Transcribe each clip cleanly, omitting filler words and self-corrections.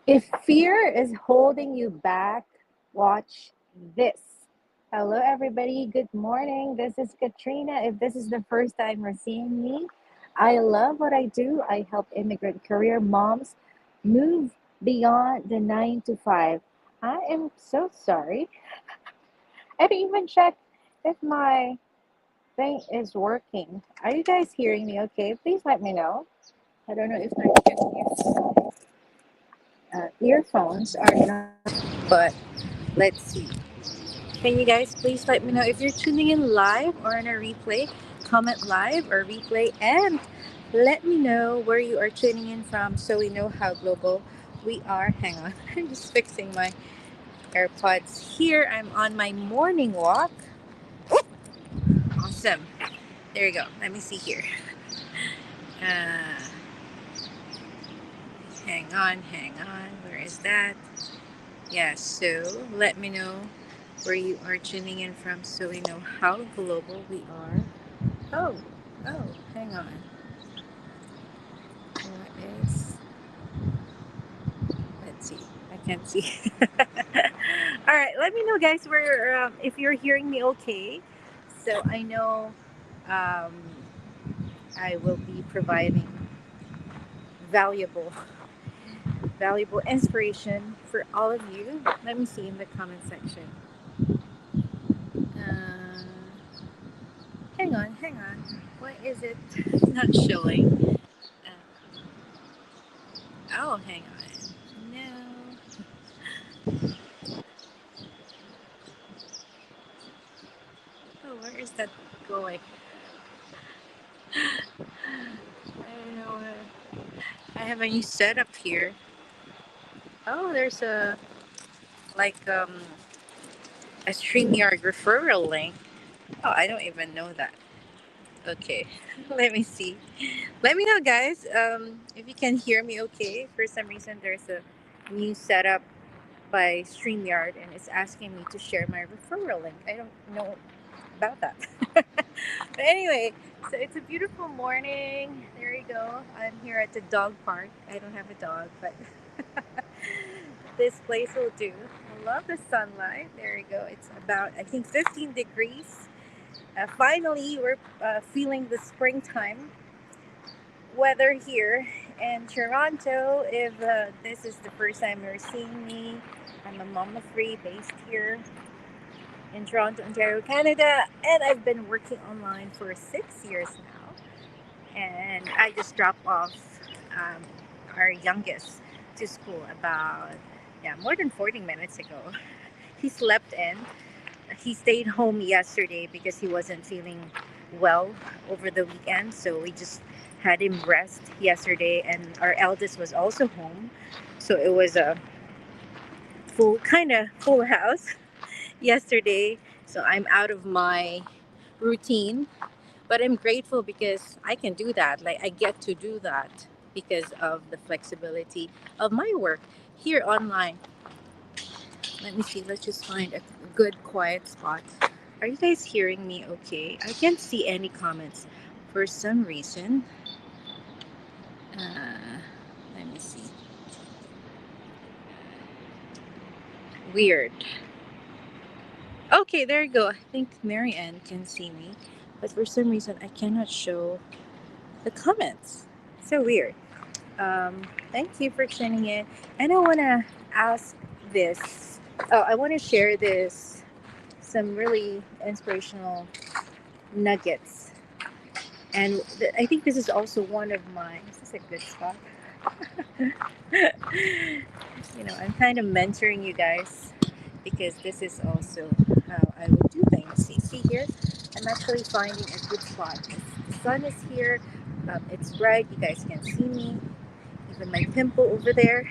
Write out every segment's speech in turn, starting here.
If fear is holding you back, watch this. Hello, everybody. Good morning. This is Katrina. If this is the first time you're seeing me, I love what I do. I help immigrant career moms move beyond the 9 to 5. I am so sorry. I didn't even check if my thing is working. Are you guys hearing me okay? Please let me know. I don't know if my earphones are not, but let's see. Can you guys please let me know if you're tuning in live or in a replay? Comment live or replay and let me know where you are tuning in from so we know how global we are. Hang on, I'm just fixing my AirPods here. I'm on my morning walk. Awesome. There you go. Let me see here. Uh, hang on. Where is that? Yeah, so let me know where you are tuning in from so we know how global we are. Oh, oh, hang on. What is. Let's see. I can't see. All right, let me know, guys, where if you're hearing me okay. So I know um, I will be providing valuable, valuable inspiration for all of you. Let me see in the comment section. Uh, hang on. Why is it not showing? Oh, hang on. No. Oh, where is that going? I don't know. I have a new setup here. Oh, there's like a StreamYard referral link. Oh, I don't even know that. Okay, let me see. Let me know, guys. If you can hear me, okay. For some reason, there's a new setup by StreamYard, and it's asking me to share my referral link. I don't know about that. But anyway, so it's a beautiful morning. There you go. I'm here at the dog park. I don't have a dog, but this place will do. I love the sunlight. There you go. It's about, I think, 15 degrees. Finally, we're feeling the springtime weather here in Toronto. If this is the first time you're seeing me, I'm a mom of three based here in Toronto, Ontario, Canada, and I've been working online for 6 years now. And I just dropped off um, our youngest to school about more than 40 minutes ago. He slept in. He stayed home yesterday because he wasn't feeling well over the weekend, so we just had him rest yesterday. And our eldest was also home, so it was a kind of full house yesterday. So I'm out of my routine, but I'm grateful because I can do that. Like, I get to do that because of the flexibility of my work here online. Let me see. Let's just find a good quiet spot. Are you guys hearing me okay? I can't see any comments for some reason. Uh, Let me see. Weird. Okay, there you go. I think Mary Ann can see me, but for some reason I cannot show the comments. So weird. Thank you for tuning in. And I want to ask this. Oh, I want to share this. Some really inspirational nuggets. And I think this is also one of my. Is this a good spot? I'm kind of mentoring you guys because this is also how I would do things. See here? I'm actually finding a good spot. The sun is here. It's bright. You guys can see me. Even my pimple over there.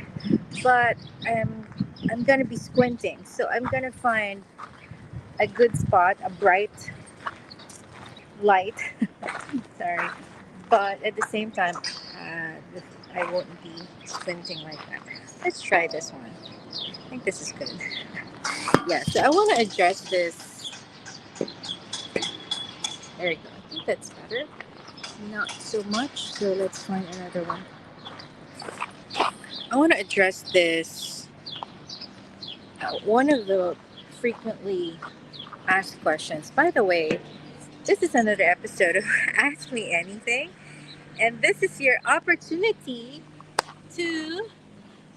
But I'm gonna be squinting, so I'm gonna find a good spot, a bright light. Sorry, but at the same time, I won't be squinting like that. Let's try this one. I think this is good. Yeah, so I want to adjust this. There we go. I think that's better. Not so much. So let's find another one. I want to address this. One of the frequently asked questions. By the way, this is another episode of Ask Me Anything, and this is your opportunity to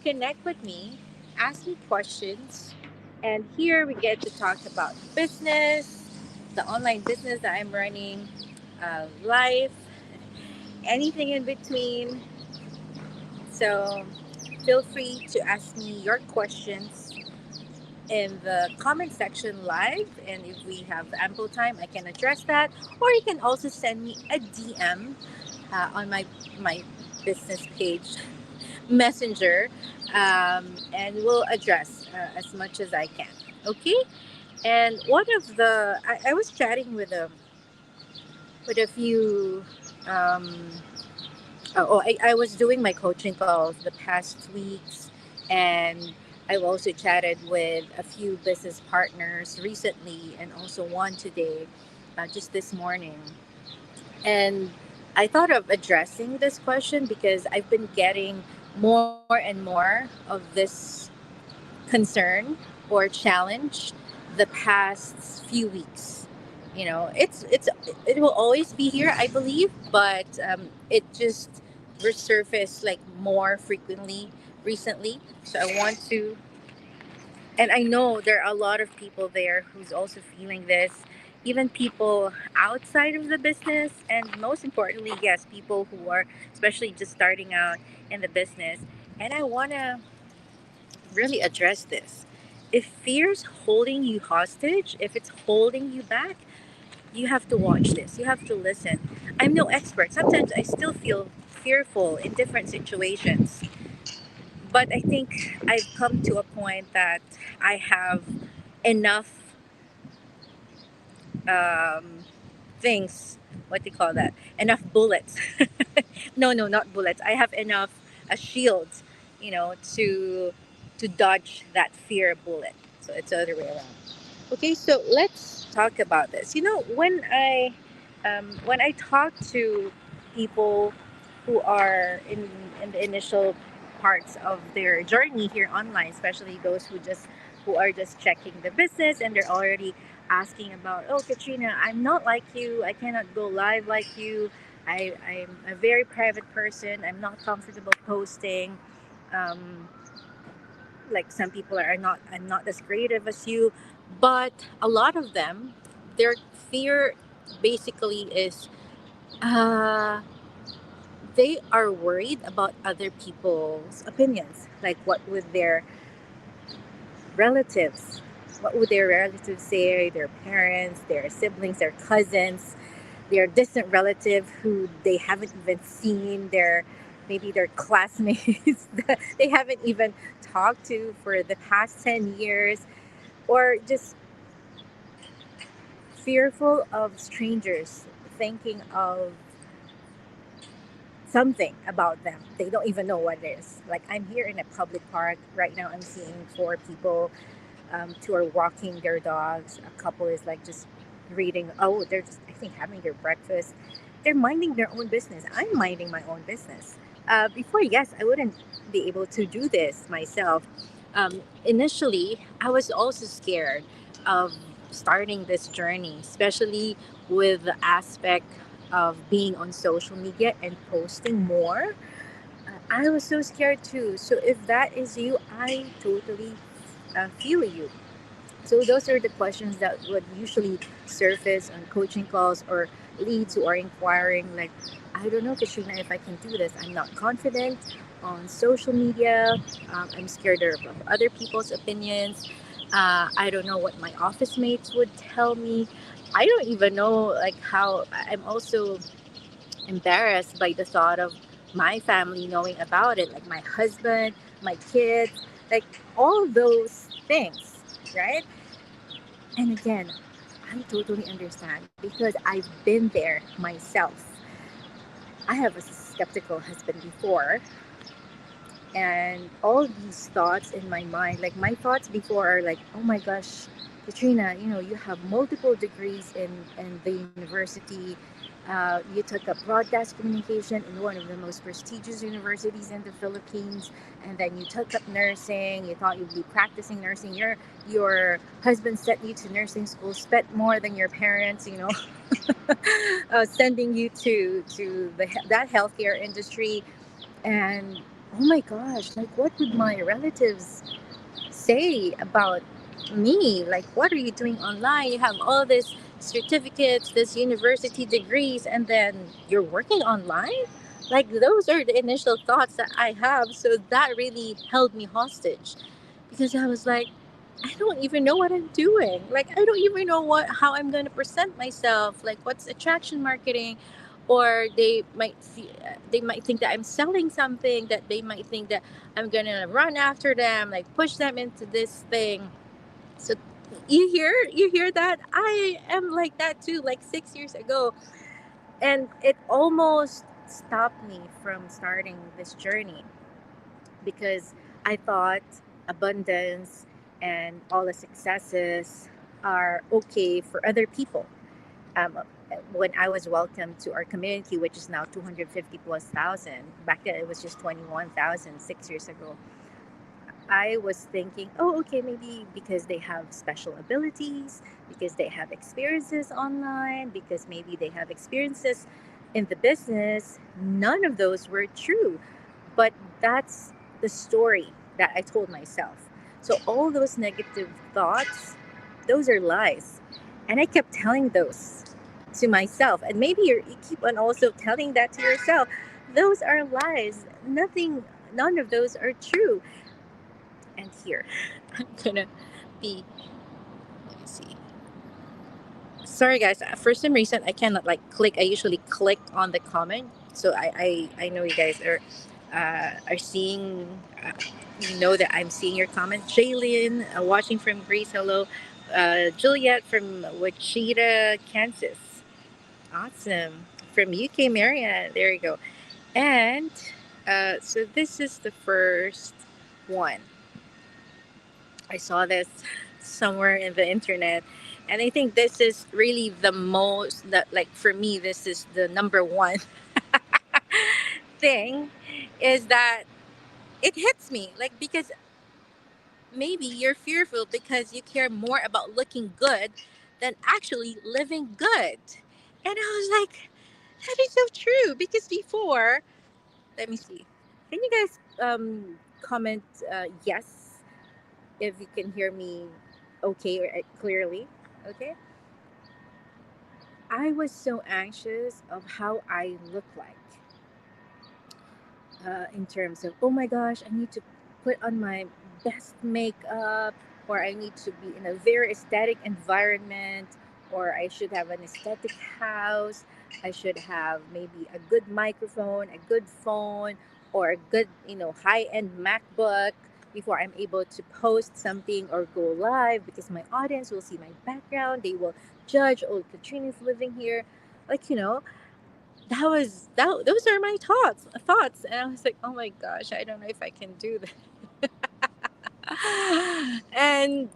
connect with me, ask me questions, and here we get to talk about business, the online business that I'm running, life, anything in between. So feel free to ask me your questions in the comment section live, and if we have ample time I can address that, or you can also send me a DM on my business page messenger, and we'll address as much as I can. Okay. And one of the I was chatting with a few I was doing my coaching calls the past weeks, and I've also chatted with a few business partners recently and also one today, just this morning. And I thought of addressing this question because I've been getting more and more of this concern or challenge the past few weeks. It will always be here, I believe, but it just resurfaced like more frequently recently. So I want to, and I know there are a lot of people there who's also feeling this, even people outside of the business, and most importantly, yes, people who are especially just starting out in the business. And I want to really address this. If fear's holding you hostage, if it's holding you back, you have to watch this. You have to listen. I'm no expert. Sometimes I still feel fearful in different situations. But I think I've come to a point that I have enough um, things, what do you call that? Enough bullets. No, no, not bullets. I have enough shields, to dodge that fear bullet. So it's the other way around. Okay, so let's talk about this. When I talk to people who are in the initial parts of their journey here online, especially those who are just checking the business and they're already asking about, oh, Katrina, I'm not like you. I cannot go live like you. I'm a very private person. I'm not comfortable posting. Um, like some people are not, I'm not as creative as you, but a lot of them, their fear basically is uh, they are worried about other people's opinions, like relatives what would their relatives say, their parents, their siblings, their cousins, their distant relative who they haven't even seen, their maybe their classmates that they haven't even talked to for the past 10 years, or just fearful of strangers thinking of something about them. They don't even know what it is. Like I'm here in a public park right now. I'm seeing four people. Two are walking their dogs. A couple is like just reading. Oh, they're just I think having their breakfast. They're minding their own business. I'm minding my own business. Before, yes, I wouldn't be able to do this myself. Initially, I was also scared of starting this journey, especially with the aspect of being on social media and posting more. I was so scared too. So if that is you, I totally feel you. So those are the questions that would usually surface on coaching calls or leads who are inquiring like, I don't know, Katrina, if I can do this. I'm not confident on social media. I'm scared of other people's opinions. I don't know what my office mates would tell me. I don't even know like how I'm also embarrassed by the thought of my family knowing about it, like my husband, my kids, like all those things, right? And again, I totally understand because I've been there myself. I have a skeptical husband before, and all these thoughts in my mind, like my thoughts before are like, oh my gosh, Katrina, you have multiple degrees in the university. You took up broadcast communication in one of the most prestigious universities in the Philippines, and then you took up nursing. You thought you'd be practicing nursing. Your husband sent you to nursing school, spent more than your parents, sending you to that healthcare industry. And oh my gosh, like what would my relatives say about me? Like, what are you doing online? You have all these certificates, this university degrees, and then you're working online? Like, those are the initial thoughts that I have. So that really held me hostage because I was like, I don't even know what I'm doing. Like, I don't even know how I'm going to present myself. Like, what's attraction marketing? Or they might think that I'm selling something. That they might think that I'm gonna run after them, like push them into this thing. So you hear that? I am like that too, like 6 years ago, and it almost stopped me from starting this journey because I thought abundance and all the successes are okay for other people. um, when I was welcomed to our community, which is now 250 plus thousand, back then it was just 21,000 6 years ago. I was thinking, oh, okay, maybe because they have special abilities, because they have experiences online, because maybe they have experiences in the business. None of those were true. But that's the story that I told myself. So all those negative thoughts, those are lies. And I kept telling those to myself. And maybe you keep on also telling that to yourself. Those are lies. None of those are true. And here, I'm gonna be, let me see. Sorry guys, for some reason I cannot like click. I usually click on the comment. So I know you guys are seeing, you know that I'm seeing your comments. Jaylin, watching from Greece, hello. Juliet from Wichita, Kansas. Awesome. From UK, Marianne, there you go. And so this is the first one. I saw this somewhere in the internet, and I think this is really the most that, like, for me, this is the number one thing, is that it hits me like, because maybe you're fearful because you care more about looking good than actually living good. And I was like, that is so true, because before, let me see, can you guys comment yes if you can hear me okay or clearly? Okay. I was so anxious of how I look like, in terms of, oh my gosh, I need to put on my best makeup, or I need to be in a very aesthetic environment, or I should have an aesthetic house. I should have maybe a good microphone, a good phone, or a good, high end MacBook before I'm able to post something or go live, because my audience will see my background. They will judge, oh, Katrina's living here. Like, those are my thoughts, and I was like, oh my gosh, I don't know if I can do that. And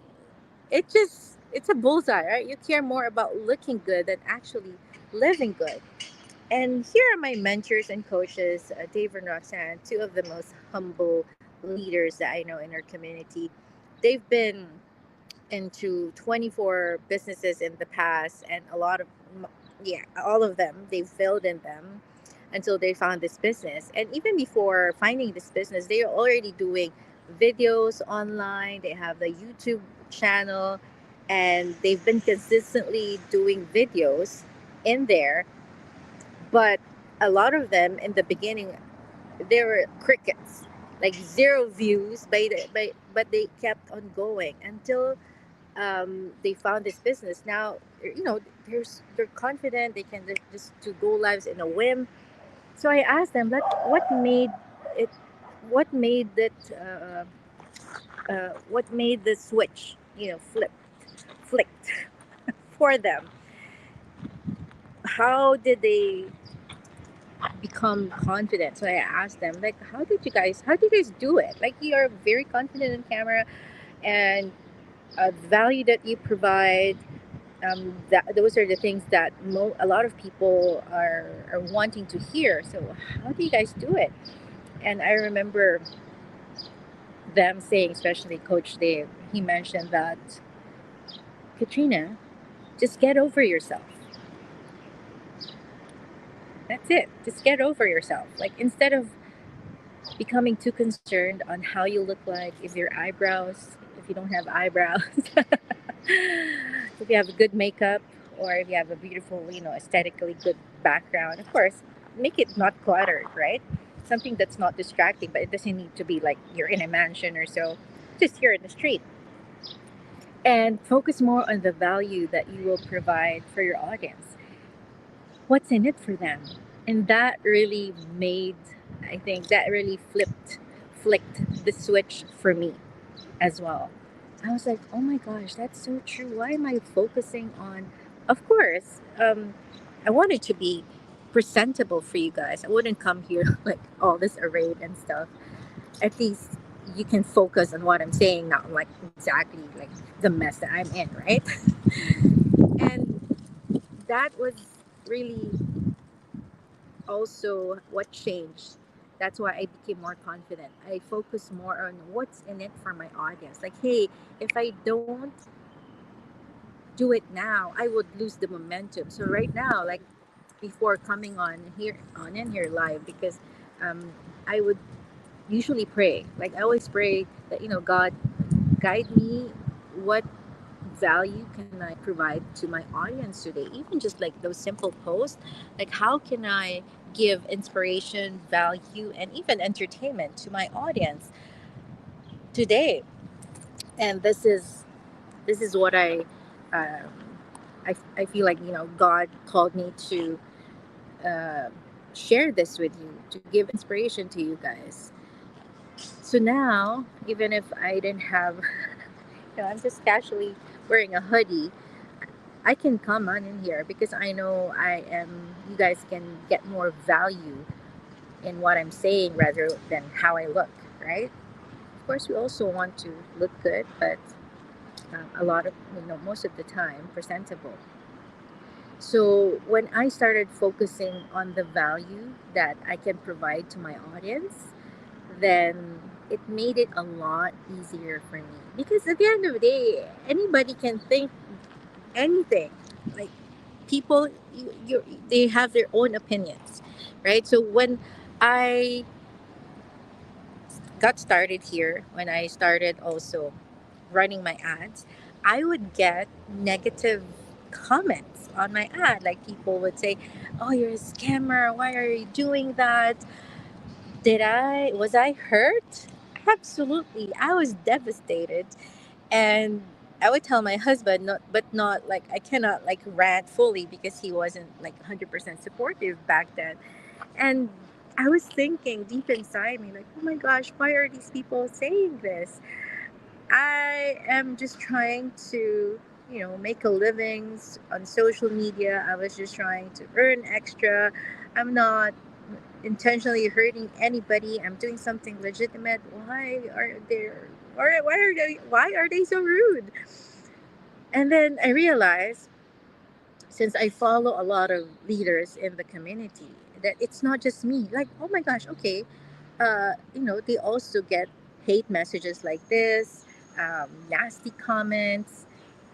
it's a bullseye, right? You care more about looking good than actually living good. And here are my mentors and coaches, Dave and Roxanne, two of the most humble leaders that I know in our community. They've been into 24 businesses in the past, and yeah, all of them, they failed in them until they found this business. And even before finding this business, they are already doing videos online. They have the YouTube channel, and they've been consistently doing videos in there. But a lot of them in the beginning, they were crickets, like zero views, but they kept on going until they found this business. Now, they're confident, they can just to go lives in a whim. So I asked them, like, it what made it what made the switch, flicked for them. How did they become confident? So I asked them, like, how do you guys do it? Like, you are very confident in camera, and the value that you provide, those are the things that a lot of people are wanting to hear. So how do you guys do it? And I remember them saying, especially Coach Dave, he mentioned that, Katrina, just get over yourself. That's it. Just get over yourself. Like, instead of becoming too concerned on how you look like, if your eyebrows, if you don't have eyebrows, if you have good makeup, or if you have a beautiful, aesthetically good background, of course, make it not cluttered, right? Something that's not distracting, but it doesn't need to be like you're in a mansion or so, just here in the street. And focus more on the value that you will provide for your audience. What's in it for them? And that really made, I think that really flicked the switch for me as well. I was like, oh my gosh, that's so true. Why am I focusing on, of course, I wanted to be presentable for you guys. I wouldn't come here like all this arrayed and stuff. At least you can focus on what I'm saying, not like exactly like the mess that I'm in, right? And that was really also what changed. That's why I became more confident. I focus more on what's in it for my audience. Like, hey, if I don't do it now, I would lose the momentum. So right now, like before coming on in here live, because I would usually pray. Like, I always pray that, God, guide me. What value can I provide to my audience today? Even just like those simple posts, like how can I give inspiration, value, and even entertainment to my audience today? And this is what um, I feel like, God called me to uh, share this with you, to give inspiration to you guys. So now, even if I didn't have, I'm just casually wearing a hoodie, I can come on in here because I know you guys can get more value in what I'm saying rather than how I look, right? Of course, we also want to look good, but most of the time, presentable. So when I started focusing on the value that I can provide to my audience, then it made it a lot easier for me. Because at the end of the day, anybody can think anything. Like, people, they have their own opinions, right? So when I got started here, when I started also running my ads, I would get negative comments on my ad. Like, people would say, oh, you're a scammer, why are you doing that? Was I hurt? Absolutely, I was devastated. And I would tell my husband, not like, I cannot like rant fully because he wasn't like 100% supportive back then. And I was thinking deep inside me, like, oh my gosh, why are these people saying this? I am just trying to, make a living on social media. I was just trying to earn extra. I'm not intentionally hurting anybody. I'm doing something legitimate. Why are they so rude? And then I realized, since I follow a lot of leaders in the community, that it's not just me. Like, oh my gosh, okay, they also get hate messages like this, nasty comments.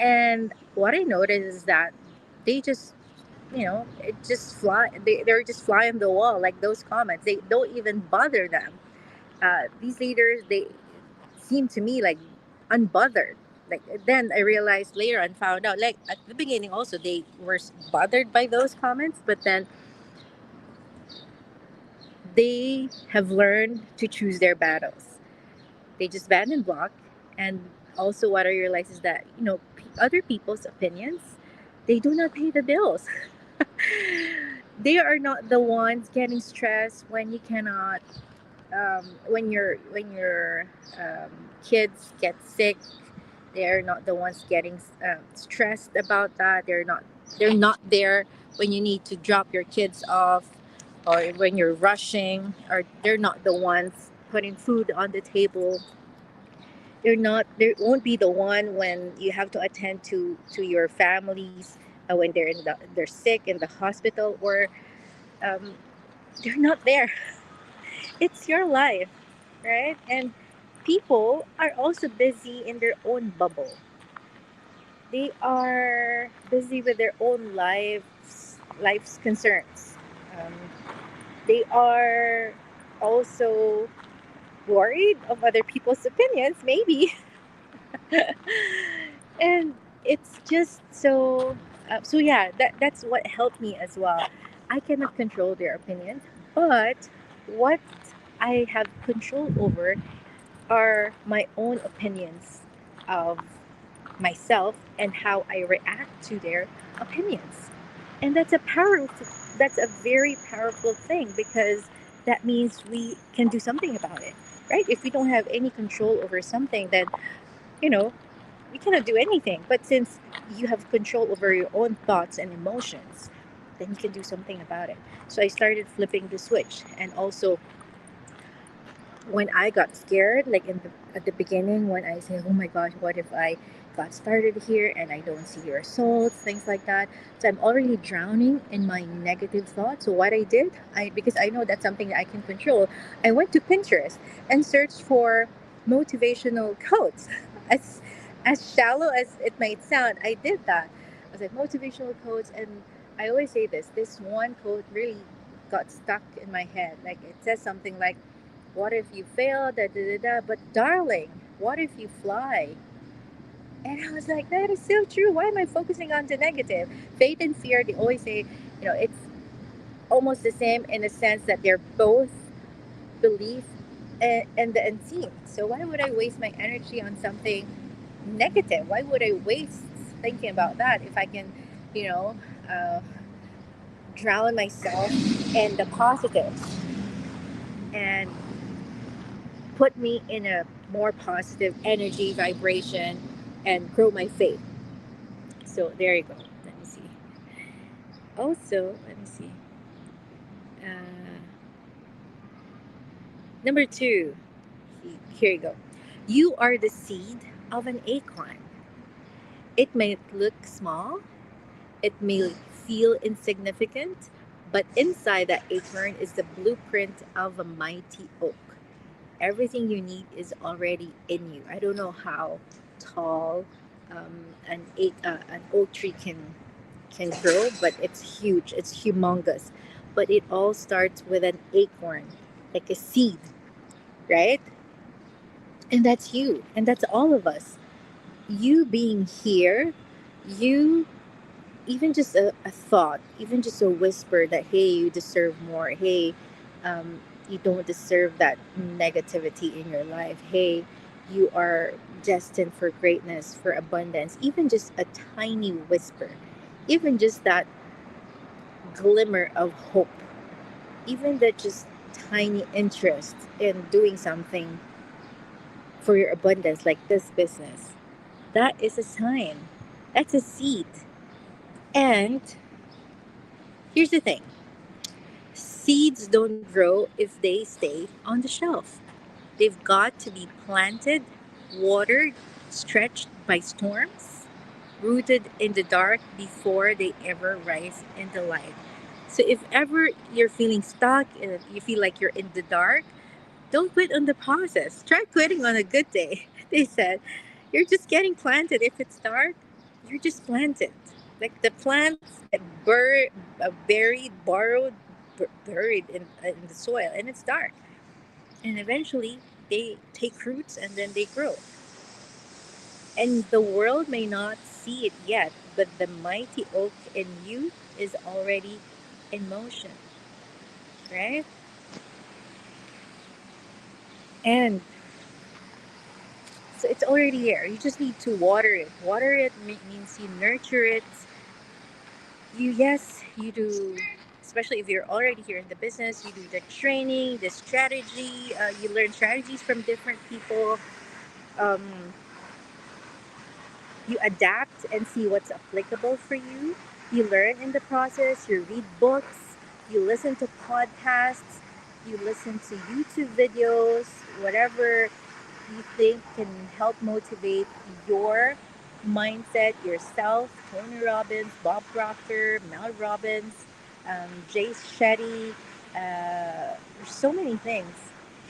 And what I noticed is that they just, it just fly. They're just fly on the wall, like those comments. They don't even bother them. These leaders, they seem to me like unbothered. Like, then I realized later and found out, like at the beginning also, they were bothered by those comments, but then they have learned to choose their battles. They just ban and block. And also, what I realized is that, other people's opinions, they do not pay the bills. They are not the ones getting stressed when you cannot, when your um, kids get sick. They're not the ones getting stressed about that. They're not there when you need to drop your kids off, or when you're rushing, or they're not the ones putting food on the table. There won't be the one when you have to attend to your families when they're sick in the hospital, or um, they're not there. It's your life, right? And people are also busy in their own bubble. They are busy with their own life's concerns. um, they are also worried of other people's opinions, maybe. And it's just so yeah, that's what helped me as well. I cannot control their opinions, but what I have control over are my own opinions of myself and how I react to their opinions. And that's a very powerful thing, because that means we can do something about it, right? If we don't have any control over something, then you know we cannot do anything. But since you have control over your own thoughts and emotions, then you can do something about it. So I started flipping the switch. And also, when I got scared, like at the beginning, when I say, "Oh my gosh, what if I got started here and I don't see results," things like that. So I'm already drowning in my negative thoughts. So what I did, I because I know that's something that I can control, I went to Pinterest and searched for motivational quotes. As shallow as it might sound, I did that. I was like motivational quotes, and I always say this one quote really got stuck in my head. Like it says something like, what if you fail? Da, da, da, da. But darling, what if you fly? And I was like, that is so true. Why am I focusing on the negative? Faith and fear, they always say, it's almost the same in the sense that they're both belief and the unseen. So why would I waste my energy on something negative? Why would I waste thinking about that if I can, you know, uh, drown myself in the positives and put me in a more positive energy vibration and grow my faith. So there you go. Let me see. Also, let me see. Uh, Number two. Here you go. You are the seed of an acorn. It may look small, it may feel insignificant, but inside that acorn is the blueprint of a mighty oak. Everything you need is already in you. I don't know how tall an oak tree can grow, but it's huge. It's humongous. But it all starts with an acorn, like a seed, right? And that's you, and that's all of us. You being here, you even just a thought, even just a whisper that, hey, you deserve more. Hey, you don't deserve that negativity in your life. Hey, you are destined for greatness, for abundance. Even just a tiny whisper, even just that glimmer of hope, even that just tiny interest in doing something for your abundance, like this business, that is a sign. That's a seed. And here's the thing, seeds don't grow if they stay on the shelf. They've got to be planted, watered, stretched by storms, rooted in the dark before they ever rise in the light. So if ever you're feeling stuck and you feel like you're in the dark, don't quit on the process. Try quitting on a good day. They said, you're just getting planted. If it's dark, you're just planted. Like the plants get buried, borrowed, buried in the soil, and it's dark. And eventually, they take roots and then they grow. And the world may not see it yet, but the mighty oak in you is already in motion, right? And so it's already there. You just need to water it. Water it means you nurture it. Yes, you do. Especially if you're already here in the business, you do the training, the strategy. You learn strategies from different people. Um, you adapt and see what's applicable for you. You learn in the process. You read books. You listen to podcasts. You listen to YouTube videos. Whatever you think can help motivate your mindset, yourself? Tony Robbins, Bob Proctor, Mel Robbins, Jace Shetty. There's so many things.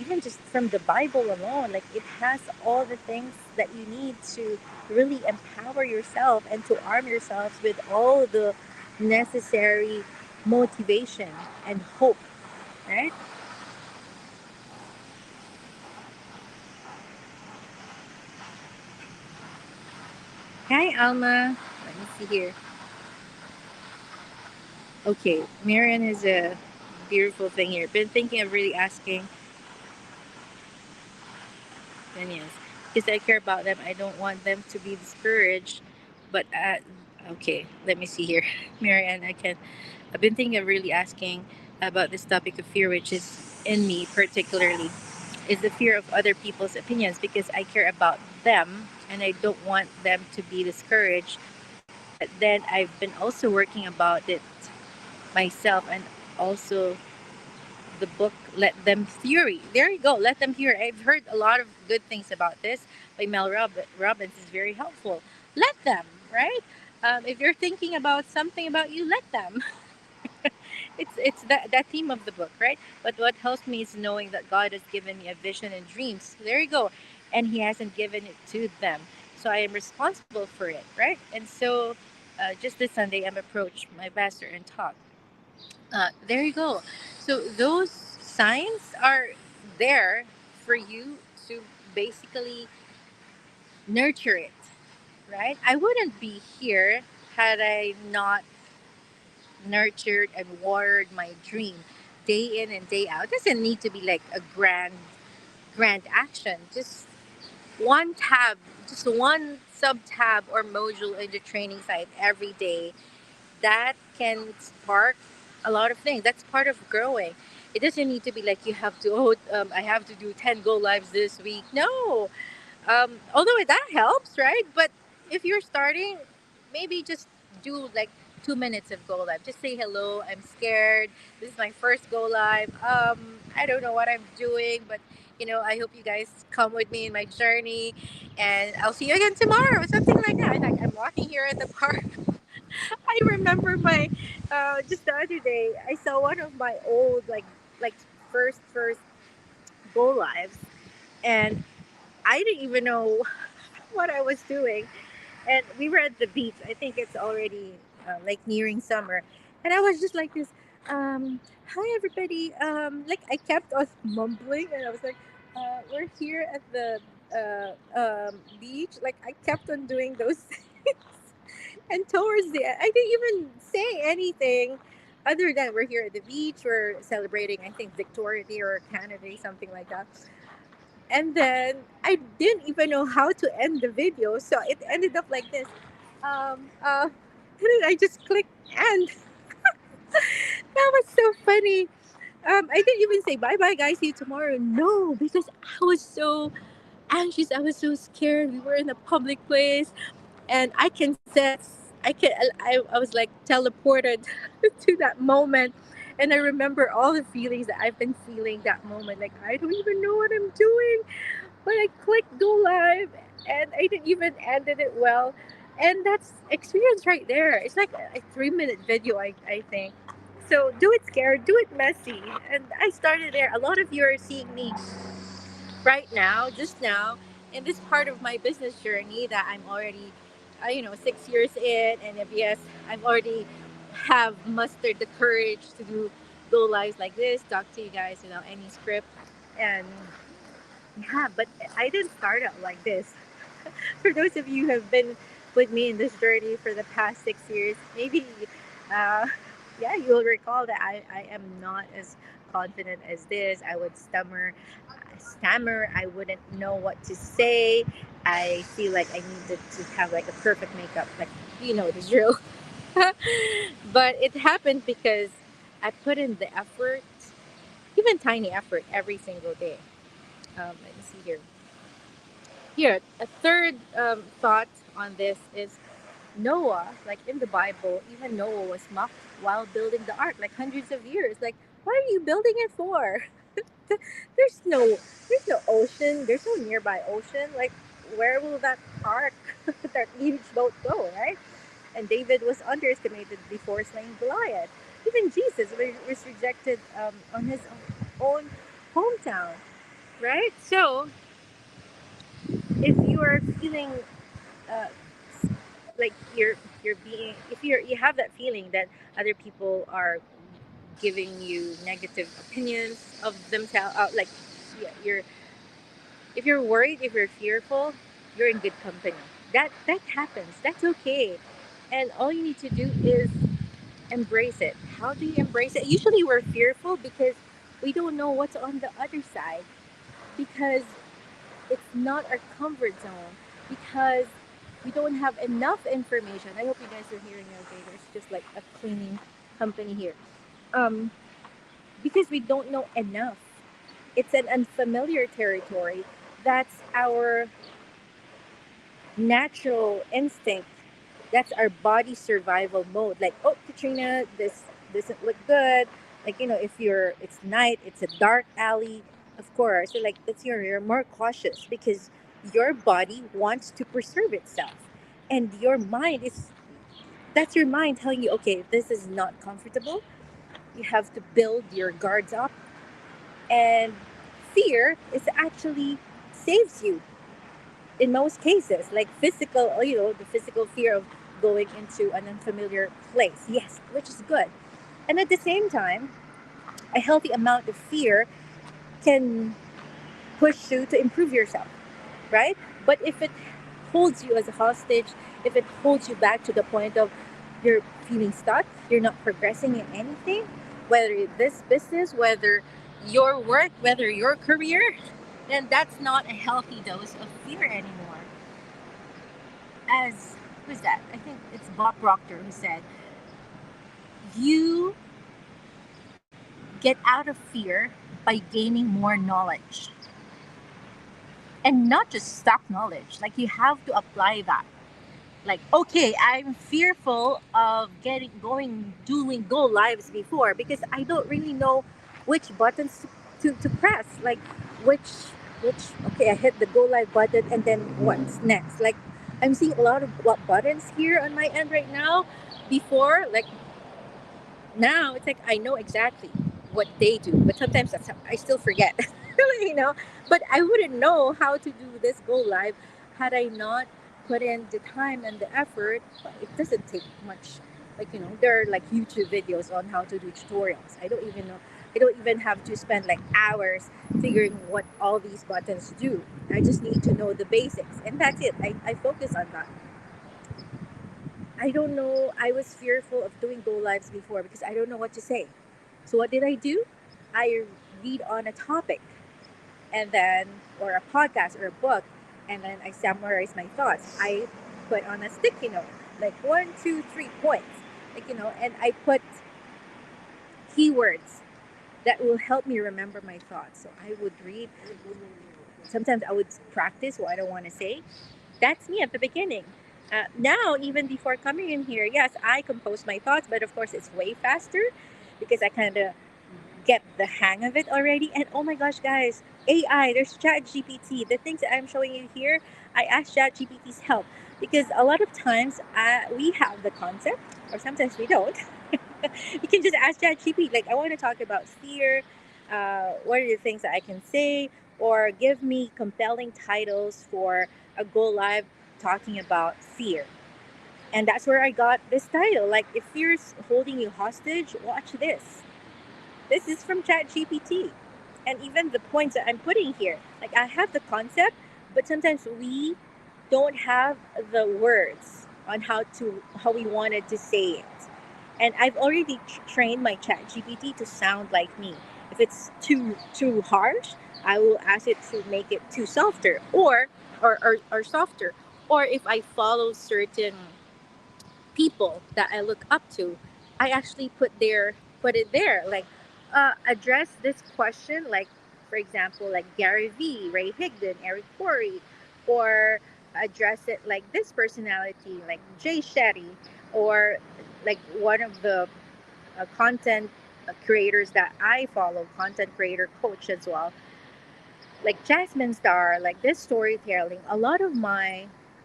Even just from the Bible alone, like it has all the things that you need to really empower yourself and to arm yourselves with all the necessary motivation and hope, right? Hi, Alma. Let me see here. Okay, Marian has a beautiful thing here. Been thinking of really asking opinions because I care about them. I don't want them to be discouraged. But okay, let me see here, Marian. I've been thinking of really asking about this topic of fear, which is in me particularly, is the fear of other people's opinions because I care about them and I don't want them to be discouraged. But then I've been also working about it myself and also the book Let Them Theory. There you go, Let Them Theory. I've heard a lot of good things about this by Robbins. Is very helpful. Let them, right? If you're thinking about something about you, let them. It's that theme of the book, right? But what helps me is knowing that God has given me a vision and dreams. There you go, and He hasn't given it to them, so I am responsible for it, right? And so, just this Sunday, I'm approached my pastor and talked. There you go. So those signs are there for you to basically nurture it, right? I wouldn't be here had I not nurtured and watered my dream day in and day out. It doesn't need to be like a grand action. Just one tab, just one sub tab or module in the training site every day that can spark a lot of things. That's part of growing. It doesn't need to be like you have to, I have to do 10 go lives this week. No. Although that helps, right? But if you're starting, maybe just do like 2 minutes of go live. Just say hello. I'm scared. This is my first go live. I don't know what I'm doing, but I hope you guys come with me in my journey, and I'll see you again tomorrow, or something like that. Like I'm walking here at the park. I remember my just the other day I saw one of my old like first go lives, and I didn't even know what I was doing. And we were at the beach. I think it's already like nearing summer, and I was just like this. Hi everybody. Like I kept on mumbling, and I was like, we're here at the beach. Like I kept on doing those things. And towards the end, I didn't even say anything other than we're here at the beach. We're celebrating, I think, Victoria Day or Canada Day, something like that. And then I didn't even know how to end the video, so it ended up like this. Um, uh, and then I just clicked end. That was so funny. I didn't even say bye bye, guys. See you tomorrow. No, because I was so anxious. I was so scared. We were in a public place, and I can sense. I was like teleported to that moment, and I remember all the feelings that I've been feeling that moment. Like I don't even know what I'm doing. But I clicked go live and I didn't even ended it well. And that's experience right there. It's like a 3 minute video, I think. So do it scared, do it messy. And I started there. A lot of you are seeing me right now, just now, in this part of my business journey that I'm already, 6 years in. And if yes, I've already have mustered the courage to do go lives like this, talk to you guys without any script. And yeah, but I didn't start out like this. For those of you who have been with me in this journey for the past 6 years, maybe, uh, yeah, you'll recall that I am not as confident as this. I would stammer. I wouldn't know what to say. I feel like I needed to have like a perfect makeup, like the drill. But it happened because I put in the effort, even tiny effort, every single day. Let me see here. Here, a third thought on this is Noah, like in the Bible, even Noah was mocked while building the ark, like hundreds of years. Like, what are you building it for? there's no ocean. There's no nearby ocean. Like, where will that ark, that huge boat go, right? And David was underestimated before slaying Goliath. Even Jesus was rejected on his own hometown, right? So if you are feeling uh, like you're being, if you have that feeling that other people are giving you negative opinions of themselves, like, yeah, you're, if you're worried, if you're fearful, you're in good company. That happens. That's okay. And all you need to do is embrace it. How do you embrace it? Usually we're fearful because we don't know what's on the other side, because it's not our comfort zone, because we don't have enough information. I hope you guys are hearing me okay. There's just like a cleaning company here. Um, because we don't know enough. It's an unfamiliar territory. That's our natural instinct. That's our body survival mode. Like, oh, Katrina, this doesn't look good. Like, if it's night, it's a dark alley, of course. So like, you're more cautious because your body wants to preserve itself, and your mind is that's your mind telling you, okay, this is not comfortable. You have to build your guards up, and fear is actually saves you in most cases, like physical, the physical fear of going into an unfamiliar place, yes, which is good. And at the same time, a healthy amount of fear can push you to improve yourself, right? But if it holds you as a hostage, if it holds you back to the point of you're feeling stuck, you're not progressing in anything, whether it's this business, whether your work, whether your career, then that's not a healthy dose of fear anymore. As who's that? I think it's Bob Proctor who said, "You get out of fear by gaining more knowledge, and not just stock knowledge. Like, you have to apply that. Like, okay, I'm fearful of getting going doing go lives before because I don't really know which buttons to press. Like, which okay, I hit the go live button, and then what's next? Like, I'm seeing a lot of what buttons here on my end right now. Before, like, now it's like I know exactly what they do, but sometimes I still forget. you know but I wouldn't know how to do this go live had I not put in the time and the effort. But it doesn't take much. Like, there are like YouTube videos on how to do tutorials. I don't even have to spend like hours figuring what all these buttons do. I just need to know the basics, and that's it. I focus on that. I don't know. I was fearful of doing go lives before because I don't know what to say. So what did I do? I read on a topic, and then, or a podcast or a book, and then I summarize my thoughts. I put on a sticky note, like one, two, 3 points, and I put keywords that will help me remember my thoughts. So I would read. Sometimes I would practice what I don't want to say. That's me at the beginning. Now, even before coming in here, yes, I compose my thoughts, but of course, it's way faster because I kind of get the hang of it already. And oh my gosh, guys, AI, there's Chat GPT. The things that I'm showing you here, I ask Chat GPT's help because a lot of times we have the concept, or sometimes we don't. You can just ask Chat GPT, like, I want to talk about fear. What are the things that I can say? Or give me compelling titles for a go live talking about fear. And that's where I got this title. Like, if fear's holding you hostage, watch this. This is from ChatGPT. And even the points that I'm putting here, like, I have the concept, but sometimes we don't have the words on how we wanted to say it. And I've already trained my ChatGPT to sound like me. If it's too harsh, I will ask it to make it too softer, or softer. Or if I follow certain people that I look up to, I actually put it there. Like, address this question, like, for example, like Gary V, Ray Higdon, Eric Corey, or address it like this personality, like Jay Shetty, or like one of the content. creators that I follow, content creator, coach as well, like Jasmine Star, like this storytelling, a lot of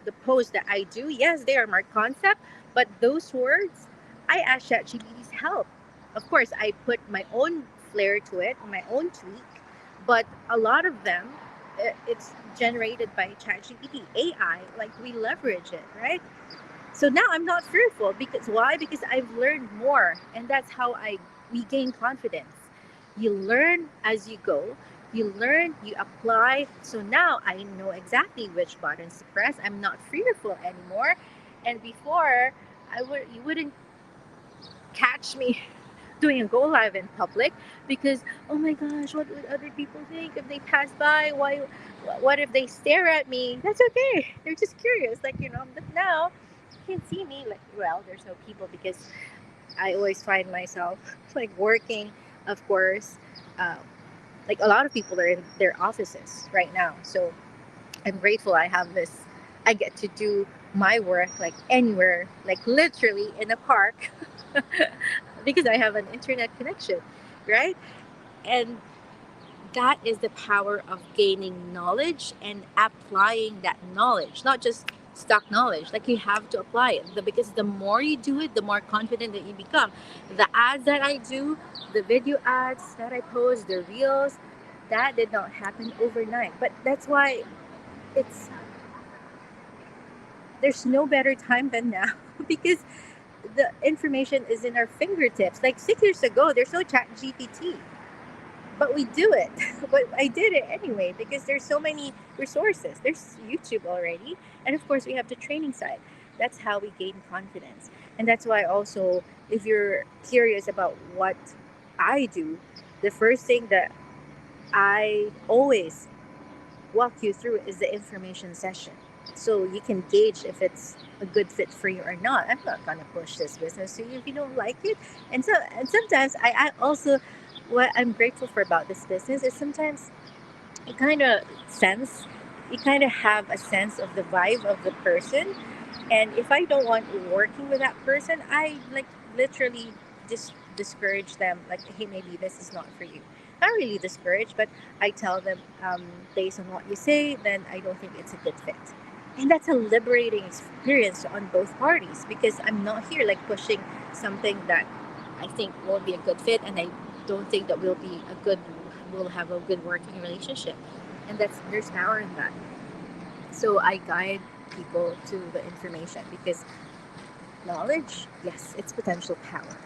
the posts that I do, yes, they are my concept, but those words, I ask ChatGPT's help. Of course, I put my own flair to it, my own tweak, but a lot of them, it's generated by ChatGPT, AI, like we leverage it, right? So now I'm not fearful because why? Because I've learned more, and that's how I regain confidence. You learn as you go. You learn, you apply. So now I know exactly which buttons to press. I'm not fearful anymore. And before, you wouldn't catch me doing a go live in public because oh my gosh, what would other people think if they pass by? Why? What if they stare at me? That's okay. They're just curious, like But now you can see me like well. There's no people because I always find myself like working, of course. Uh, like a lot of people are in their offices right now, so I'm grateful I have this. I get to do my work like anywhere, like literally in a park because I have an internet connection, right? And that is the power of gaining knowledge and applying that knowledge, not just stock knowledge. Like you have to apply it because the more you do it, the more confident that you become. The ads that I do, the video ads that I post, the reels, that did not happen overnight. But that's why it's there's no better time than now because the information is in our fingertips. Like 6 years ago, there's no chat GPT, but we do it. But I did it anyway because there's so many resources. There's YouTube already, and of course we have the training side. That's how we gain confidence, and that's why also if you're curious about what I do, the first thing that I always walk you through is the information session. So you can gauge if it's a good fit for you or not. I'm not gonna push this business to you if you don't like it. And sometimes I also what I'm grateful for about this business is sometimes you kind of sense you kind of have a sense of the vibe of the person, and if I don't want working with that person, I like literally just discourage them like hey maybe this is not for you. Not really discourage, but I tell them based on what you say then I don't think it's a good fit, and that's a liberating experience on both parties because I'm not here like pushing something that I think won't be a good fit, and I don't think that we'll have a good working relationship, and there's power in that. So I guide people to the information because knowledge, yes, it's potential power.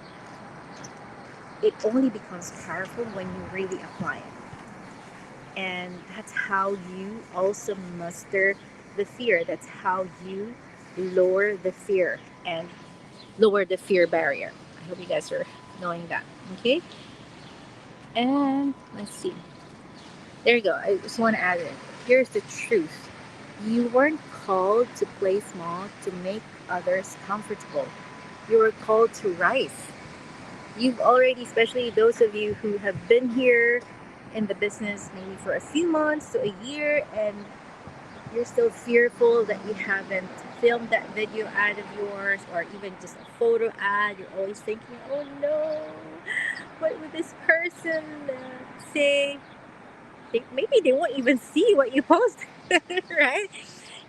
It only becomes powerful when you really apply it, and that's how you also muster the fear. That's how you lower the fear and lower the fear barrier. I hope you guys are knowing that. Okay, and let's see. There you go. I just want to add it. Here's the truth. You weren't called to play small to make others comfortable. You were called to rise. You've already, especially those of you who have been here in the business maybe for a few months to a year, and you're still fearful that you haven't filmed that video ad of yours or even just a photo ad. You're always thinking, oh no, what would this person say? Maybe they won't even see what you post, right?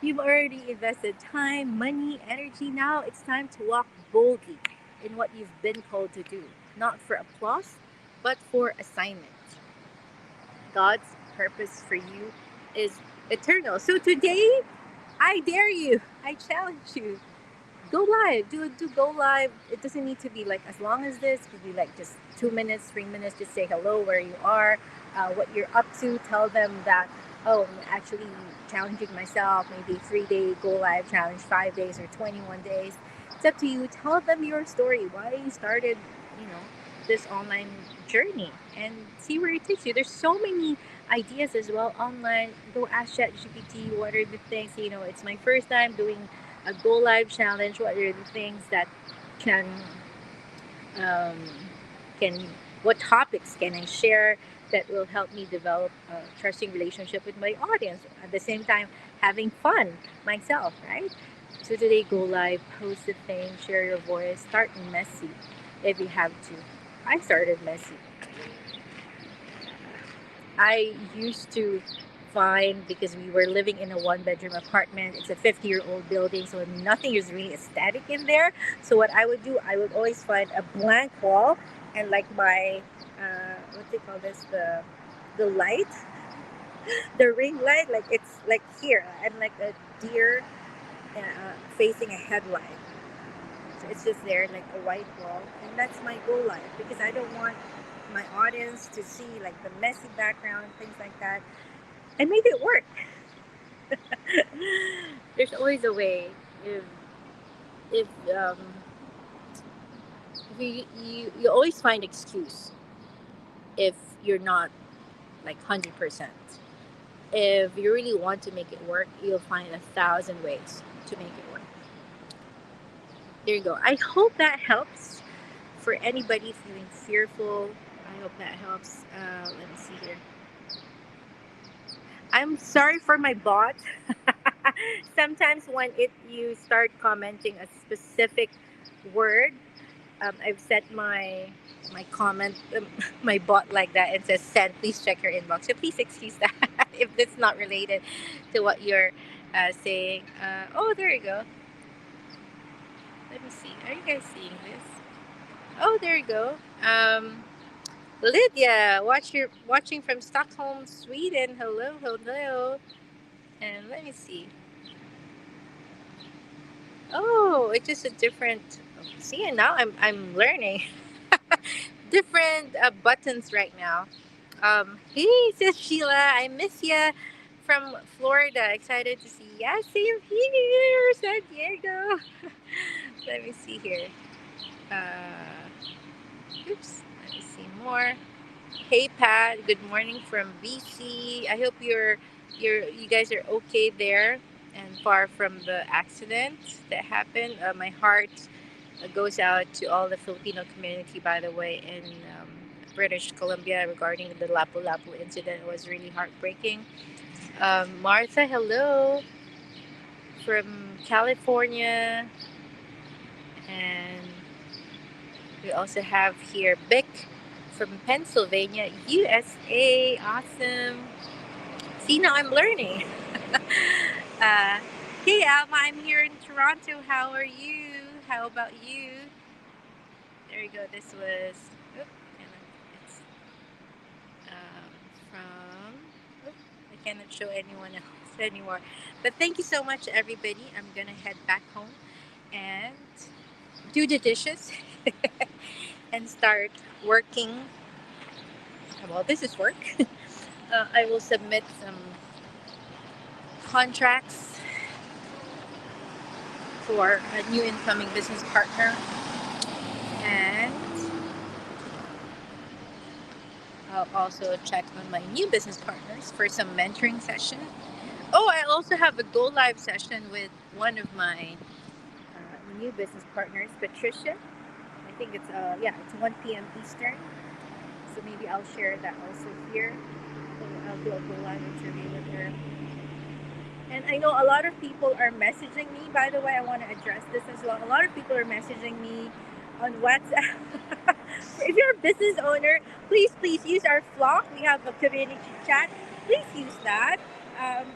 You've already invested time, money, energy. Now it's time to walk boldly in what you've been called to do, not for applause, but for assignment. God's purpose for you is eternal. So today, I dare you, I challenge you, go live. Do go live. It doesn't need to be like as long as this. It could be like just 2 minutes, 3 minutes. Just say hello, where you are, what you're up to. Tell them that oh, I'm actually challenging myself. Maybe 3 day go live challenge, 5 days or 21 days. It's up to you. Tell them your story. Why you started, you know, this online journey, and see where it takes you. There's so many ideas as well online. Go ask ChatGPT what are the things. It's my first time doing a go live challenge. What are the things that can um, can what topics can I share that will help me develop a trusting relationship with my audience at the same time having fun myself, right? So today, go live, post the thing, share your voice, start messy if you have to. I started messy. I used to find, because we were living in a one bedroom apartment, it's a 50-year-old building, so nothing is really aesthetic in there. So what I would do, I would always find a blank wall, and like my what do you call this, the light, the ring light, like it's like here. I'm like a deer facing a headlight. So it's just there, like a white wall, and that's my goal light, because I don't want my audience to see like the messy background, things like that. I made it work. There's always a way. If if you always find excuse if you're not like 100%. If you really want to make it work, you'll find 1,000 ways to make it work. There you go. I hope that helps for anybody feeling fearful. I hope that helps. Let me see here. I'm sorry for my bot. Sometimes when it you start commenting a specific word, I've set my comment, my bot like that, and says send. Please check your inbox. So please excuse that if it's not related to what you're saying. Oh, there you go. Let me see. Are you guys seeing this? Oh, there you go. Lydia, watching from Stockholm, Sweden. Hello, hello. And let me see. Oh, it's just a different. See, and now I'm learning different buttons right now. Hey, sis Sheila, I miss ya from Florida. Excited to see ya. Same here, San Diego. Let me see here. Oops. Let me see more. Hey, Pat. Good morning from BC. I hope you guys are okay there and far from the accident that happened. My heart goes out to all the Filipino community, by the way, in British Columbia regarding the Lapu-Lapu incident. It was really heartbreaking. Martha, hello from California. And we also have here Bick from Pennsylvania, USA. Awesome. See, now I'm learning. uh, hey, Alma, I'm here in Toronto. How are you? How about you? There you go. This was it's from. Oop, I cannot show anyone else anymore. But thank you so much, everybody. I'm gonna head back home and do the dishes and start working. Well, this is work. I will submit some contracts for a new incoming business partner, and I'll also check on my new business partners for some mentoring session. Oh, I also have a go live session with one of my new business partners, Patricia. I think it's it's 1 p.m. Eastern, so maybe I'll share that also here. So I'll do a go live interview with her. And I know a lot of people are messaging me. By the way, I want to address this as well. A lot of people are messaging me on WhatsApp. If you're a business owner, please use our Flock. We have a community chat. Please use that.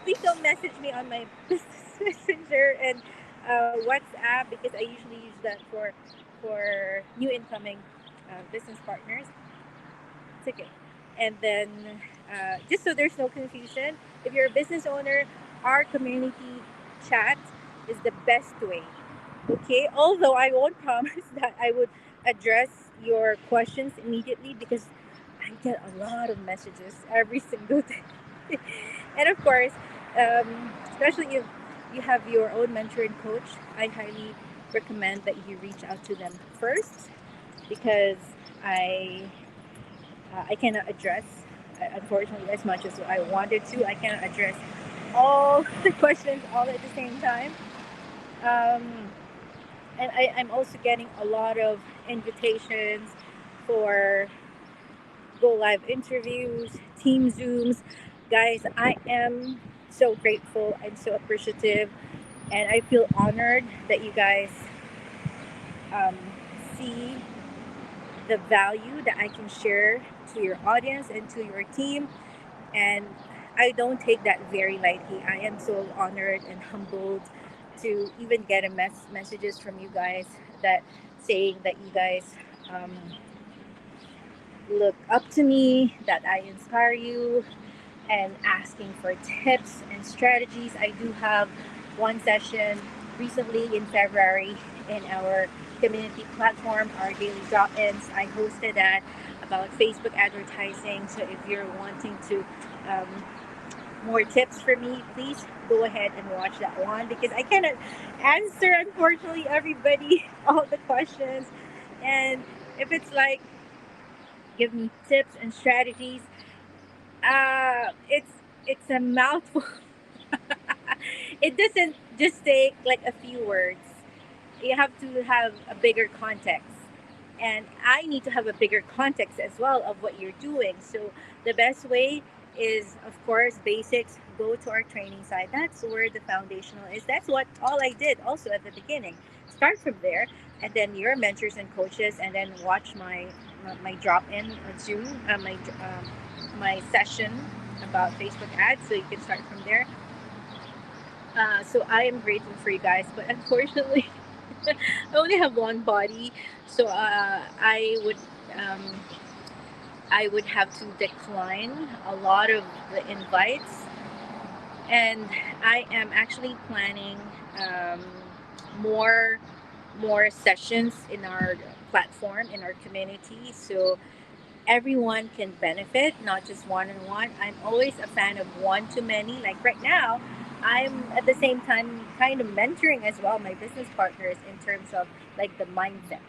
Please don't message me on my business messenger and WhatsApp, because I usually use that for new incoming business partners. It's okay. And then, just so there's no confusion, if you're a business owner, our community chat is the best way. Okay. Although I won't promise that I would address your questions immediately, because I get a lot of messages every single day. And of course, especially if you have your own mentor and coach, I highly recommend that you reach out to them first, because I I cannot address, unfortunately, as much as I wanted to. I cannot address all the questions all at the same time. Um, and I'm also getting a lot of invitations for go live interviews, team Zooms. Guys, I am so grateful and so appreciative, and I feel honored that you guys um, see the value that I can share to your audience and to your team. And I don't take that very lightly. I am so honored and humbled to even get messages from you guys that saying that you guys um, look up to me, that I inspire you, and asking for tips and strategies. I do have one session recently in February in our community platform, our daily drop ins. I hosted that about Facebook advertising. So if you're wanting to um, more tips for me, please go ahead and watch that one because I cannot answer, unfortunately, everybody all the questions. And if it's like, give me tips and strategies, it's a mouthful. It doesn't just take like a few words. You have to have a bigger context. And I need to have a bigger context as well of what you're doing. So the best way is, of course, basics. Go to our training site. That's where the foundational is. That's what all I did also at the beginning. Start from there, and then your mentors and coaches, and then watch my drop in on Zoom, my session about Facebook ads. So you can start from there. So I am grateful for you guys, but unfortunately, I only have one body, so um, I would have to decline a lot of the invites, and I am actually planning um, more more sessions in our platform in our community, so everyone can benefit, not just one on one. I'm always a fan of one to many. Like right now, I'm at the same time kind of mentoring as well my business partners in terms of like the mindset.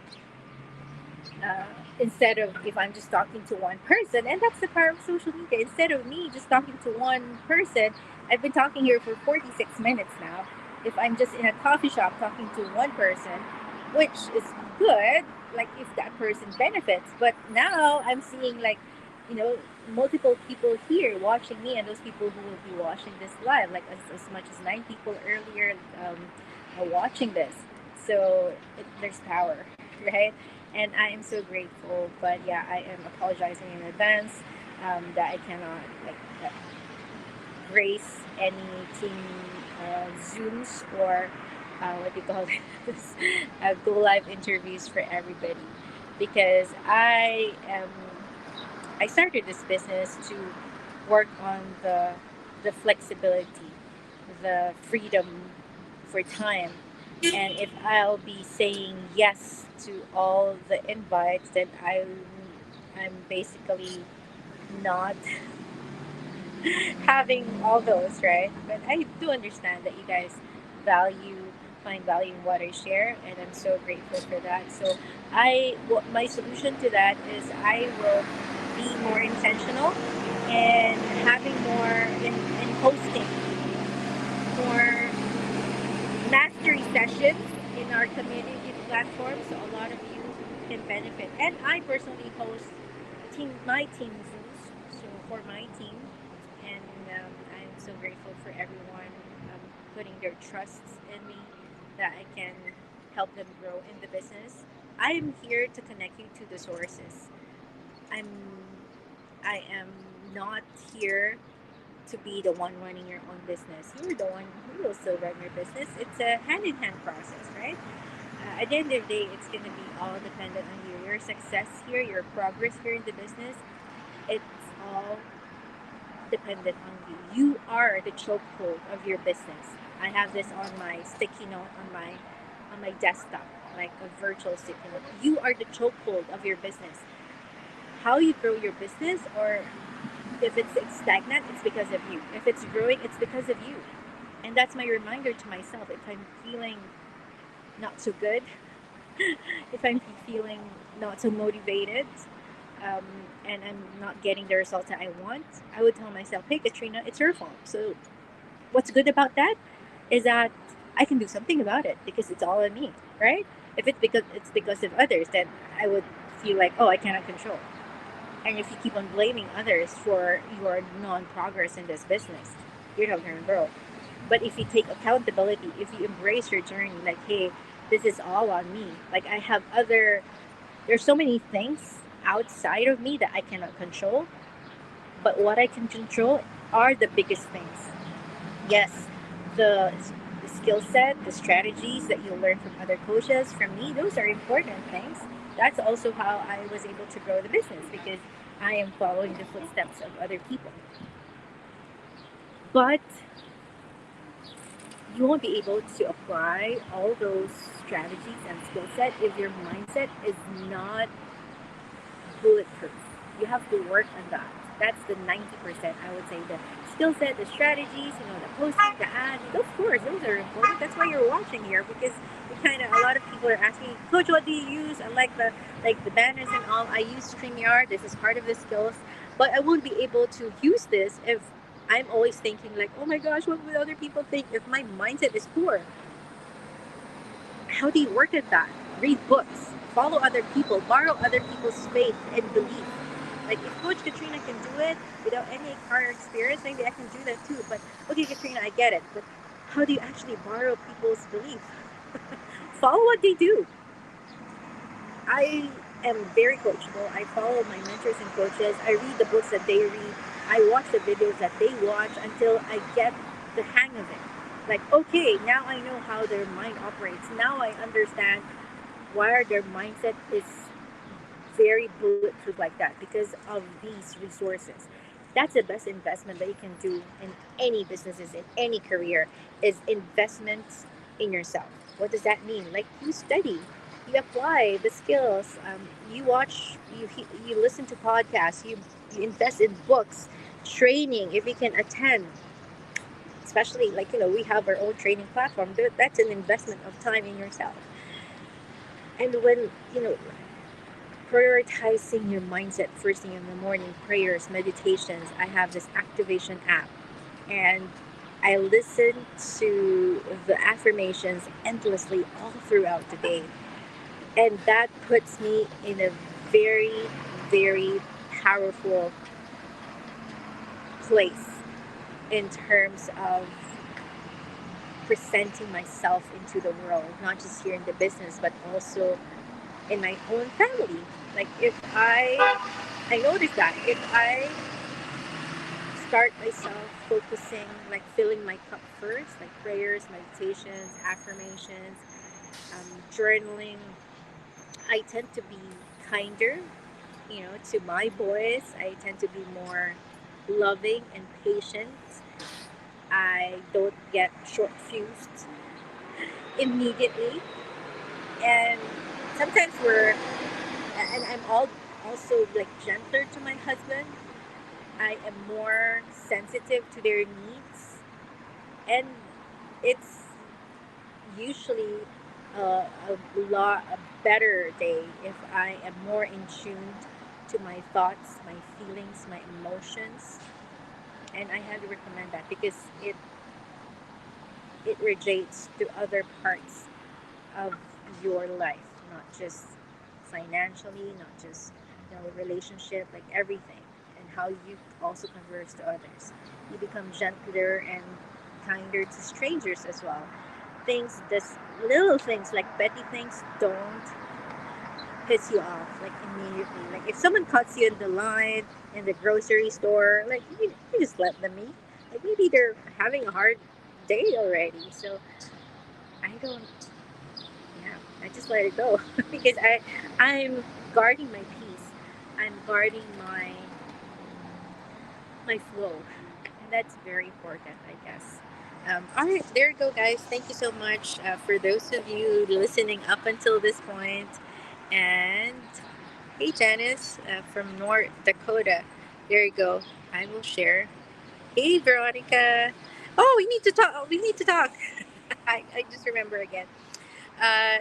Uh, Instead of if I'm just talking to one person, and that's the power of social media. Instead of me just talking to one person, I've been talking here for 46 minutes now. If I'm just in a coffee shop talking to one person, which is good, like if that person benefits. But now I'm seeing like, you know, multiple people here watching me, and those people who will be watching this live, like as much as 9 people earlier are watching this. So there's power, right? And I am so grateful. But yeah, I am apologizing in advance that I cannot like grace any team Zooms or what do you call this go live interviews for everybody because I started this business to work on the flexibility, the freedom for time. And if I'll be saying yes to all the invites, then I'm basically not having all those, right? But I do understand that you guys value find value in what I share, and I'm so grateful for that. So what my solution to that is I will be more intentional and having more in hosting more mastery sessions in our community platform, so a lot of you can benefit. And I personally host my team Zooms, so for my team, and I'm so grateful for everyone putting their trusts in me that I can help them grow in the business. I am here to connect you to the sources. I'm I am not here to be the one running your own business. You're the one who will still run your business. It's a hand in hand process, right? At the end of the day, it's going to be all dependent on you. Your success here, your progress here in the business, it's all dependent on you. You are the chokehold of your business. I have this on my sticky note on my desktop, like a virtual sticky note. You are the chokehold of your business. How you grow your business, or if it's stagnant, it's because of you. If it's growing, it's because of you. And that's my reminder to myself. If I'm feeling not so good, if I'm feeling not so motivated, um, and I'm not getting the results that I want, I would tell myself, hey, Katrina, it's your fault. So, what's good about that is that I can do something about it because it's all on me, right? If it's because of others, then I would feel like, oh, I cannot control. And if you keep on blaming others for your non progress in this business, you're not going to grow. But if you take accountability, if you embrace your journey, like, hey, this is all on me. Like, I have other There's so many things outside of me that I cannot control, but what I can control are the biggest things. Yes, the skill set, the strategies that you learn from other coaches, from me, those are important things. That's also how I was able to grow the business because I am following the footsteps of other people. But you won't be able to apply all those strategies and skill set if your mindset is not bulletproof. You have to work on that. That's the 90%. I would say the skill set, the strategies, the posting, the ads. Of course, those are important. That's why you're watching here because we kind of a lot of people are asking, Coach, what do you use? I like the banners and all. I use StreamYard. This is part of the skills, but I won't be able to use this if I'm always thinking like, oh my gosh, what would other people think if my mindset is poor? How do you work at that? Read books, follow other people, borrow other people's faith and belief. Like if Coach Katrina can do it without any prior experience, maybe I can do that too. But okay, Katrina, I get it. But how do you actually borrow people's belief? Follow what they do. I am very coachable. I follow my mentors and coaches. I read the books that they read. I watch the videos that they watch until I get the hang of it. Like, okay, now I know how their mind operates. Now I understand why their mindset is very bulletproof like that because of these resources. That's the best investment that you can do in any businesses, in any career, is investments in yourself. What does that mean? Like you study, you apply the skills, you watch, you listen to podcasts, you invest in books, training if you can attend. Especially like we have our own training platform. That's an investment of time in yourself. And when prioritizing your mindset first thing in the morning, prayers, meditations. I have this activation app and I listen to the affirmations endlessly all throughout the day. And that puts me in a very, very powerful place in terms of presenting myself into the world, not just here in the business, but also in my own family. Like if I noticed that if I start myself focusing, like filling my cup first, like prayers, meditations, affirmations, journaling, I tend to be kinder, to my boys. I tend to be more loving and patient. I don't get short fused immediately, and sometimes and I'm all also like gentler to my husband. I am more sensitive to their needs, and it's usually a better day if I am more in tune to my thoughts, my feelings, my emotions, and I highly recommend that because it radiates to other parts of your life, not just financially, not just relationship, like everything, and how you also converse to others. You become gentler and kinder to strangers as well. Things, this little things like petty things, don't piss you off like immediately. Like if someone cuts you in the line in the grocery store, like you just let them eat. Like maybe they're having a hard day already, so I don't yeah, I just let it go because I'm guarding my peace. I'm guarding my flow, and that's very important, I guess. All right, there you go, guys. Thank you so much for those of you listening up until this point. And hey, Janice from North Dakota. There you go. I will share. Hey, Veronica. Oh, we need to talk. Oh, we need to talk. I just remember again.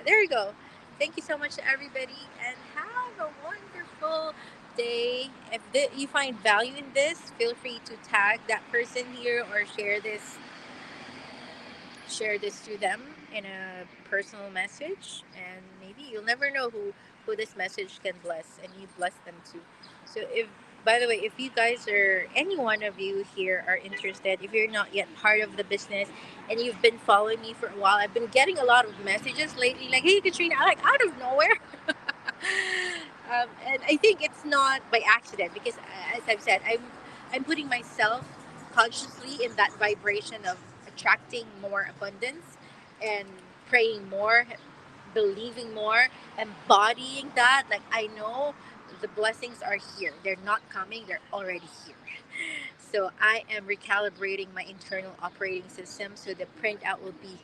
There you go. Thank you so much to everybody and have a wonderful day. If you find value in this, feel free to tag that person here or share this to them in a personal message, and maybe you'll never know who this message can bless, and you bless them too. So if by the way, if you guys or any one of you here are interested, if you're not yet part of the business and you've been following me for a while, I've been getting a lot of messages lately like, hey Katrina, like out of nowhere And I think it's not by accident because, as I've said, I'm putting myself consciously in that vibration of attracting more abundance and praying more, believing more, embodying that. Like I know the blessings are here. They're not coming. They're already here. So I am recalibrating my internal operating system so the printout will be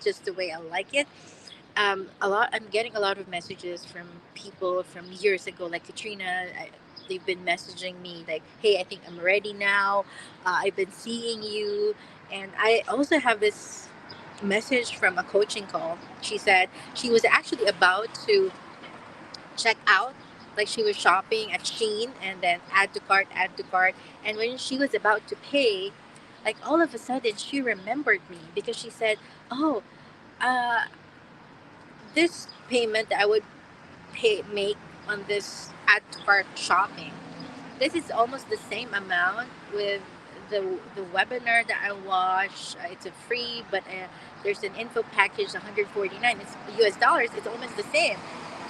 just the way I like it. I'm getting a lot of messages from people from years ago, like Katrina. They've been messaging me like, "Hey, I think I'm ready now. I've been seeing you," and I also have this message from a coaching call. She said she was actually about to check out, like she was shopping at Shein, and then add to cart, and when she was about to pay, like all of a sudden she remembered me because she said, "Oh." Uh, this payment that I would make on this add to cart shopping. This is almost the same amount with the webinar that I watched. It's a free, but there's an info package, 149. It's US dollars. It's almost the same.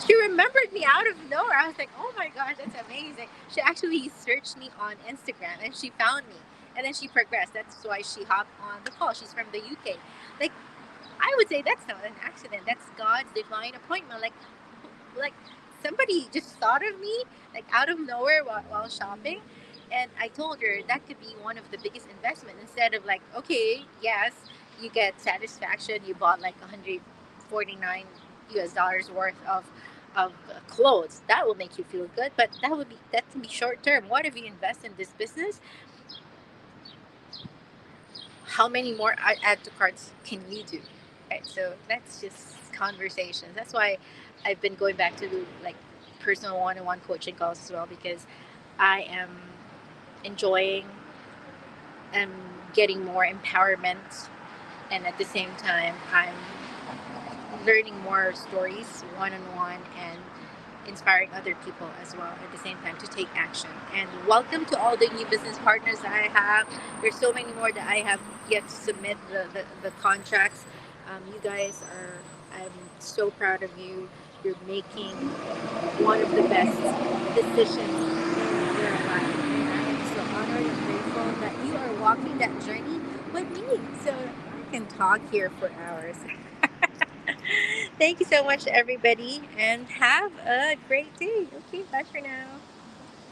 She remembered me out of nowhere. I was like, oh my gosh, that's amazing. She actually searched me on Instagram and she found me. And then she progressed. That's why she hopped on the call. She's from the UK. Like I would say that's not an accident. That's God's divine appointment. Like somebody just thought of me like out of nowhere while shopping, and I told her that could be one of the biggest investment. Instead of like, okay, yes, you get satisfaction. You bought like 149 US dollars worth of clothes. That will make you feel good, but that can be short term. What if you invest in this business? How many more add to carts can you do? Right, so that's just conversations. That's why I've been going back to like personal one-on-one coaching calls as well, because I am enjoying and getting more empowerment, and at the same time I'm learning more stories one-on-one and inspiring other people as well at the same time to take action. And welcome to all the new business partners that I have. There's so many more that I have yet to submit the contracts. You guys are, I'm so proud of you. You're making one of the best decisions in your life. And I am so honored and grateful that you are walking that journey with me. So I can talk here for hours. Thank you so much, everybody, and have a great day. Okay, bye for now.